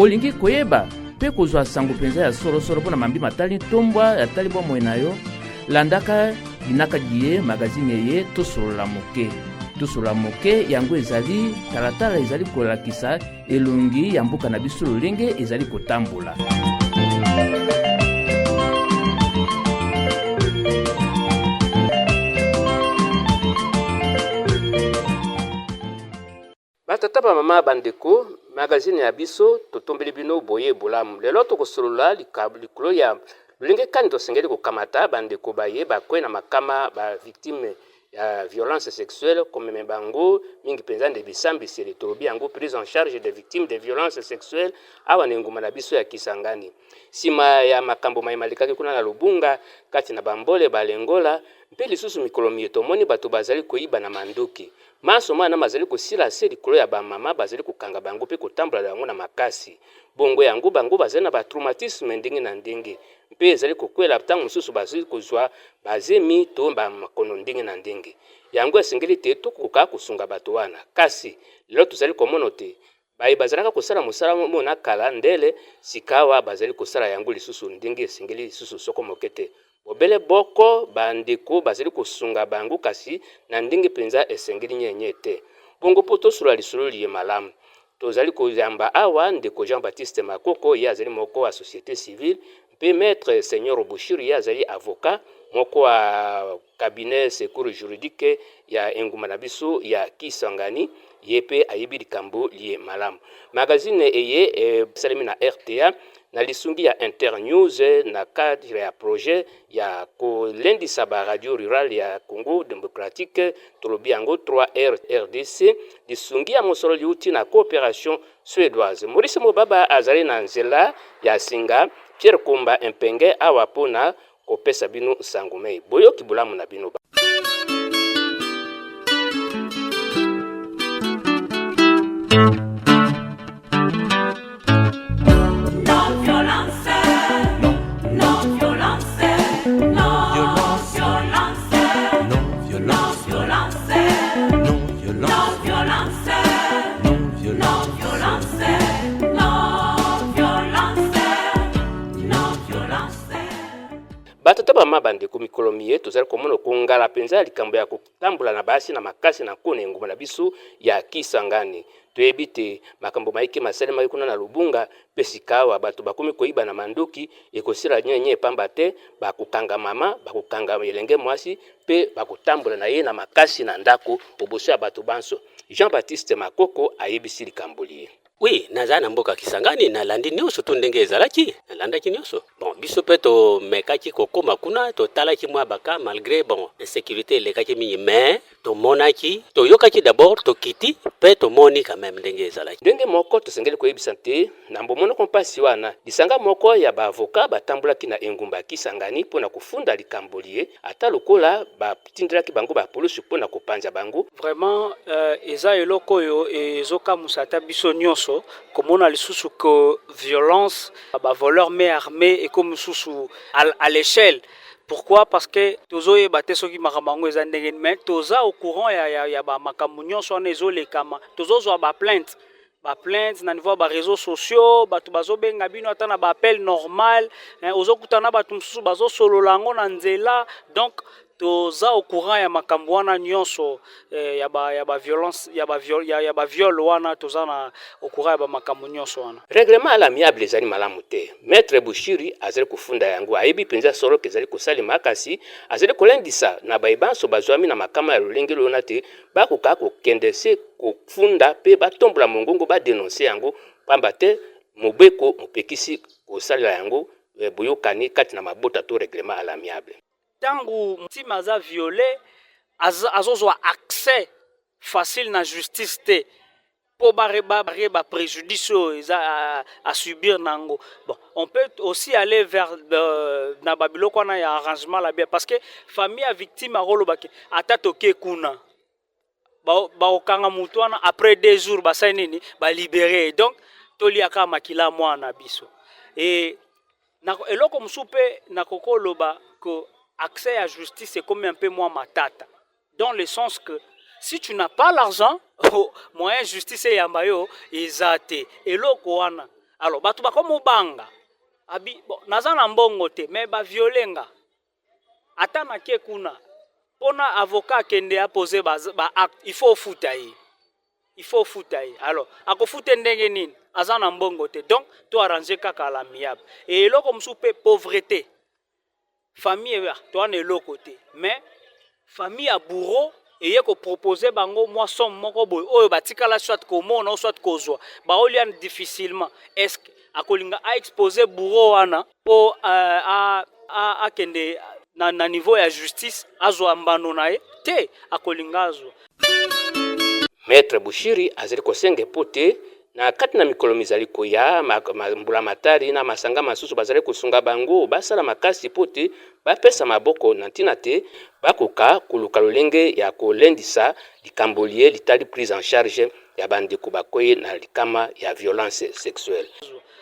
olingi koyeba mpe kozwa sango mpenza ya sorosoro mpo na mambi matali ntombwa ya tali bomoi na yo, landaka binakadi ye magazine ye tosolola moke. Tosolola moke yango ezali talatala ezali kolakisa elongi ya mboka na biso lolenge ezali kotambola. Batata ba mama bandeko, magazine ya biso totombeli bino boye bolamu. Lelo tokosolola likolo ya lolenge kani tosengeli kokamata bandeko baye bakwe na makama ba victime ya violence sexuelle comme bango mingi penza nde bisambiseli tolobi yango prise en charge des victimes de violence sexuelle awa na nguma na biso ya Kisangani. Sima ya makambo mayimalikaki kuna na Lubunga kati na Bambole Balengola mpe lisusu mikolo mieto moni bato bazali koyiba na mandoki. Maso mwana mazali kosila se likolo ya bamama bazali kokanga bango mpe kotambola yango na makasi. Bongo yango bango bazali na ba traumatisme ndenge na ndenge. Mpe ezali kokwela ntango mosusu bazali kozwa bazemi to ba makono ndenge na ndenge. Yango esengeli te tokoka kosunga bato wana. Kasi lelo tozali komona te bayi bazalaka kosala mosala mona kala ndele sikawa bazali kosala yango lisusu ndenge esengeli lisusu soko mokete. Bobele boko bandeko bazali kosunga bango kasi na ndenge penza esengeli nyenye te. Bongo poto sura lisolo liye malamu. Tozali kozamba awa ndeko Jean-Baptiste Makoko ye azali moko wa société civile mpe maître Seigneur Bouchiri ye azali avocat moko wa cabinet secours juridique ya enguma na biso ya Kisangani ye pe ayibi likambo liye malamu. Magazine eye salimi na RTA na lisungi ya Internews na cadre ya projet ya kolendisa ba radio rural ya Congo démocratique tolobi yango 3R RDC lisungi ya mosolo liuti na coopération suédoise. Maurice Mobaba azali na nzela ya singa Pierre Komba Empenge awa pona kopesa bino sangumei boyoki bulamu na bino. Batata ba mabande ko mikolomi yetu zali komono kongala penza likambo ya kutambula na basi na makasi na kone nguma na biso ya Kisangani. Toyebite makambo maike masale mai kuna na Lubunga pesikawa bato bakomi koyiba na mandoki ekosira nyenye pamba te bakukanga mama bakukanga elenge mwasi pe bakutambula na ye na makasi na ndako oboso ya bato banso. Jean-Baptiste Makoko ayebisi likambo liye. Oui, nazana mboka Kisangani na landi nyonso to ndenge ezalaki na landaki nyonso. Bon, biso pe to mekaki kokoma kuna to talaki mwa baka malgré bon insécurité lekaki mingi mais to monaki to yokaki d'abord to kiti pe to moni quand même ndenge ezalaki. Ndenge moko to sengeli koyebisa te na mbomono kompasi wana lisanga moko ya ba avocat batambulaki na engumba Kisangani pona kufunda likambo liye ata lokola ba tindelaki bango ba police pona kopanja bango. Vraiment eza eloko yo ezoka musata biso nyonso komona lisusu que violence ba voleur mais armé et comme susu à l'échelle. Pourquoi? Parce que tozoye baté soki makamango eza ndenge mais toza au courant ya ba makambo nyonso na ezolekama tozozwa ba plainte na niveau ba réseaux sociaux batu bazobenga bino ata na ba appel normal ozokutana batu msusu bazosolola ngo na nzela donc toza au courant ya makambo wana nyonso ya ba violence ya ba viol wana toza na au courant ya ba makambo nyonso wana. Règlement à l'amiable ezali malamu te. Maître Bouchiri azali kufunda yango ayebi penza solo kezali kosali makasi azali kolendisa na baibanso bazwami na makama ya lolenge lona te bakoka kokende se kufunda pe batombola mongongo ba dénoncer yango pamba te mobeko mopekisi kosalela yango boyokani kati na mabota to règlement à l'amiable. Tangu mtima aza violé azozwa accès facile na justice te po ba préjudice à subir nango. Bon, on peut aussi aller vers na babiloko na ya arrangement la bien parce que famille a victime a rolobaki atatoke kuna ba okanga mutu wana après 2 jours ba sa nini ba libérer donc toliaka makila mwana biso et na eloko musupe na kokoloba que accès à justice est comme un peu moins matata dans le sens que si tu n'as pas l'argent moyen justice yambayo ezate eloko wana Alors batu bakomo banga abi bon naza na mbongo te mais ba violenga ata na ke kuna pona avocat kende a poser ba acte il faut futa ye alors akofute ndenge nini aza na mbongo te donc to arranger kaka la l'amiable et eloko musu pe pauvreté famille to na eloko te mais famille ya bourreau eye ko proposer bango moi somme moko boy oyo batikala soit komona soit kozwa ba olian difficilement est-ce akolinga a exposer bourreau wana po a kende na niveau ya justice azwa mbano na ye te akolinga azwa. Maître Bushiri azali kosenge pote na kati na mikolo mizali koya mbula matari na masanga masusu bazali kusunga bango basala makasi pote bapesa maboko na ntina te bakoka koluka lolenge ya kolendisa likambolie litali prise en charge ya bandeko bakoye na likama ya violence sexuelle.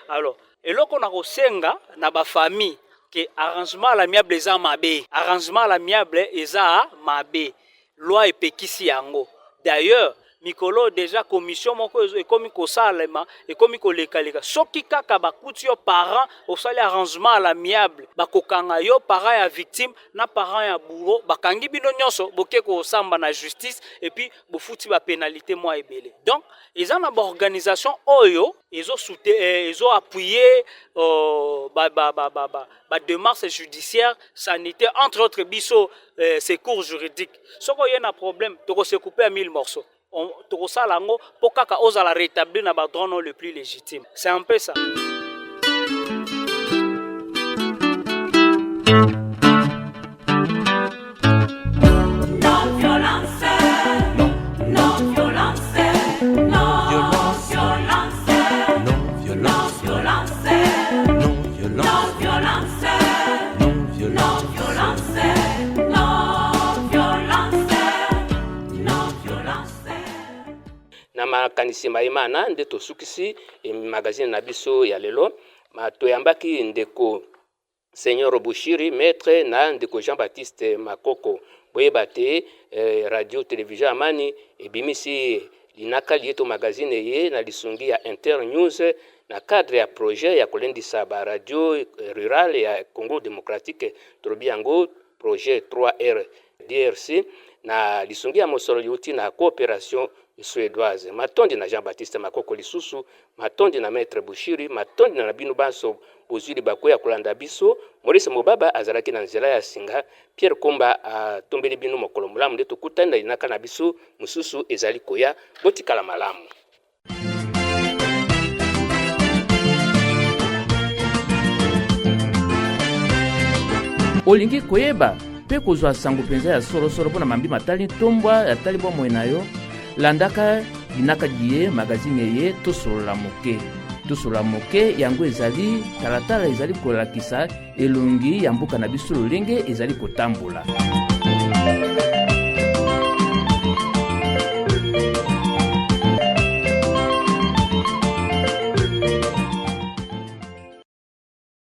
Alors eloko na kosenga na ba famille que arrangement à l'amiable eza mabe, arrangement à l'amiable eza mabe, loi epekisi yango. D'ailleurs mikolo déjà commission moko ekomi kosalema ekomi kolekaleka soki kaka bakuti yo parent osali arrangement à l'amiable bakokanga yo parent ya victime na parent ya bourreau bakangi bino nyonso boke ko samba na justice et puis bofuti ba pénalité moi ebele. Donc eza na ba organisation oyo ezo soutenir ezo appuyer ba démarche judiciaire sanitaire entre autres biso secours juridique soko yena problème toko se couper à 1000 morceaux. Pour kaka ozala rétablir na ba droit non le plus légitime. C'est un peu ça. Na makanisi maimana nde tosukisi magazine na biso ya lelo toyambaki ndeko Seigneur Bushiri maître na ndeko Jean-Baptiste Makoko boyeba te radio télévision Amani ebimisi linaka lieto magazine ye na lisungi ya Internews na cadre ya projet ya kolendisa ba radio rural ya Congo démocratique trobiango projet 3R DRC na lisungi ya mosolo yuti na coopération suédoise. Matondi na Jean-Baptiste Makoko lisusu, matondi na Maître Bushiri, matondi na bino banso bozuli bakoya kolanda biso, Maurice Mobaba azalaki na nzela ya singa, Pierre Komba atombeli bino mokolo mulamu nde tokutana linaka na biso mususu ezali koya botikala malamu. Olingi koyeba pe kozwa sango penza ya solo pona mambi matali tombwa ya tali bwa moyenayo landaka linaka diye magazine ye tosolola moke yango ezali talatala ezali kolakisa elongi ya mboka na biso lolenge ezali kotambola.